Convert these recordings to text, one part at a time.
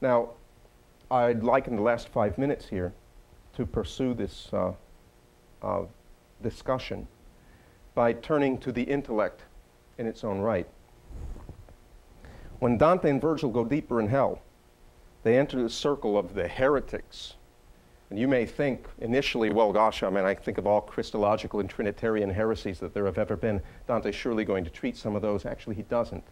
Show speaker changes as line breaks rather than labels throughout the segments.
Now, I'd like in the last 5 minutes here to pursue this discussion by turning to the intellect in its own right. When Dante and Virgil go deeper in hell, they enter the circle of the heretics. And you may think initially, well, gosh, I mean, I think of all Christological and Trinitarian heresies that there have ever been. Dante's surely going to treat some of those. Actually, he doesn't.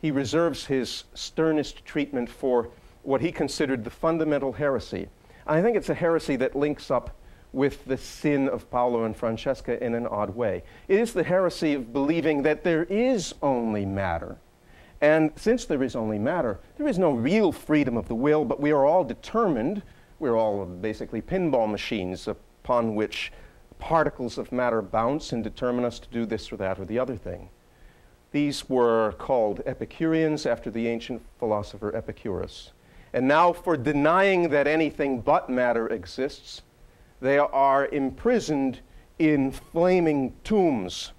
He reserves his sternest treatment for what he considered the fundamental heresy. I think it's a heresy that links up with the sin of Paolo and Francesca in an odd way. It is the heresy of believing that there is only matter. And since there is only matter, there is no real freedom of the will, but we are all determined. We're all basically pinball machines upon which particles of matter bounce and determine us to do this or that or the other thing. These were called Epicureans after the ancient philosopher Epicurus. And now, for denying that anything but matter exists, they are imprisoned in flaming tombs,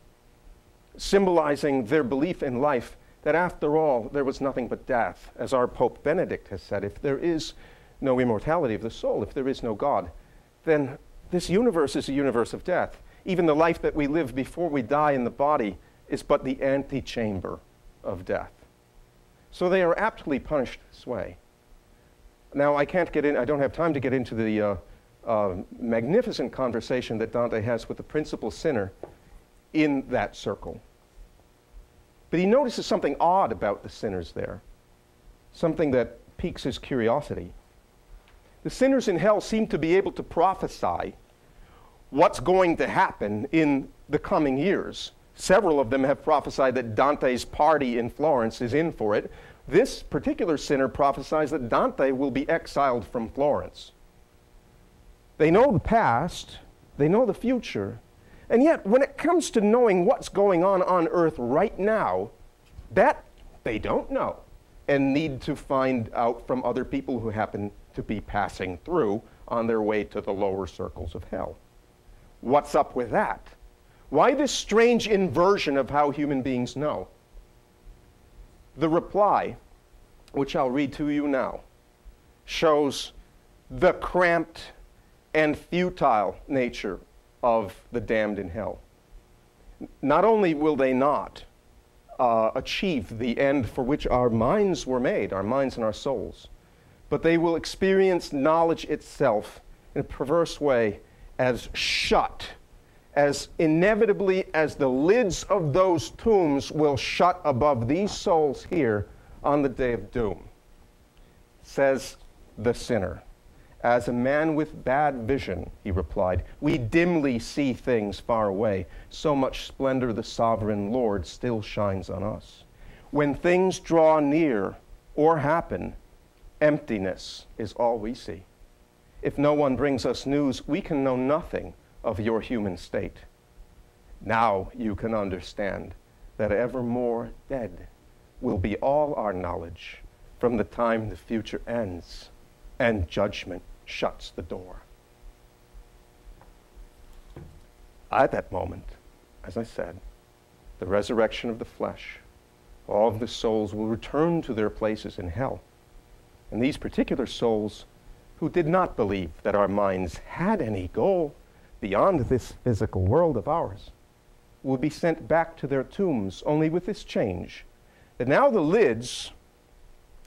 symbolizing their belief in life that after all, there was nothing but death. As our Pope Benedict has said, if there is no immortality of the soul, if there is no God, then this universe is a universe of death. Even the life that we live before we die in the body is but the antechamber of death. So they are aptly punished this way. Now, I don't have time to get into the magnificent conversation that Dante has with the principal sinner in that circle. But he notices something odd about the sinners there, something that piques his curiosity. The sinners in hell seem to be able to prophesy what's going to happen in the coming years. Several of them have prophesied that Dante's party in Florence is in for it. This particular sinner prophesies that Dante will be exiled from Florence. They know the past, they know the future, and yet when it comes to knowing what's going on earth right now, that they don't know and need to find out from other people who happen to be passing through on their way to the lower circles of hell. What's up with that? Why this strange inversion of how human beings know? The reply, which I'll read to you now, shows the cramped and futile nature of the damned in hell. Not only will they not achieve the end for which our minds were made, our minds and our souls, but they will experience knowledge itself in a perverse way as shut, as inevitably as the lids of those tombs will shut above these souls here on the day of doom. Says the sinner, "As a man with bad vision," he replied, "we dimly see things far away. So much splendor the sovereign Lord still shines on us. When things draw near or happen, emptiness is all we see. If no one brings us news, we can know nothing of your human state. Now you can understand that evermore dead will be all our knowledge from the time the future ends and judgment shuts the door." At that moment, as I said, the resurrection of the flesh, all of the souls will return to their places in hell. And these particular souls who did not believe that our minds had any goal beyond this physical world of ours will be sent back to their tombs, only with this change, that now the lids,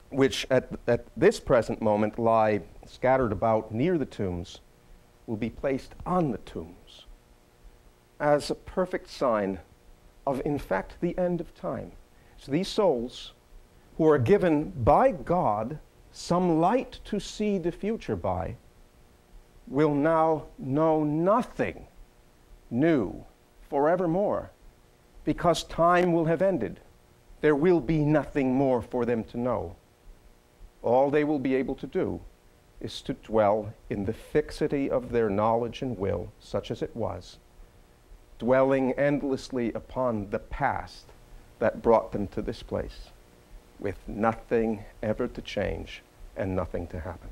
which at this present moment lie scattered about near the tombs, will be placed on the tombs as a perfect sign of, in fact, the end of time. So these souls, who are given by God some light to see the future by, will now know nothing new forevermore, because time will have ended. There will be nothing more for them to know. All they will be able to do is to dwell in the fixity of their knowledge and will, such as it was, dwelling endlessly upon the past that brought them to this place, with nothing ever to change and nothing to happen.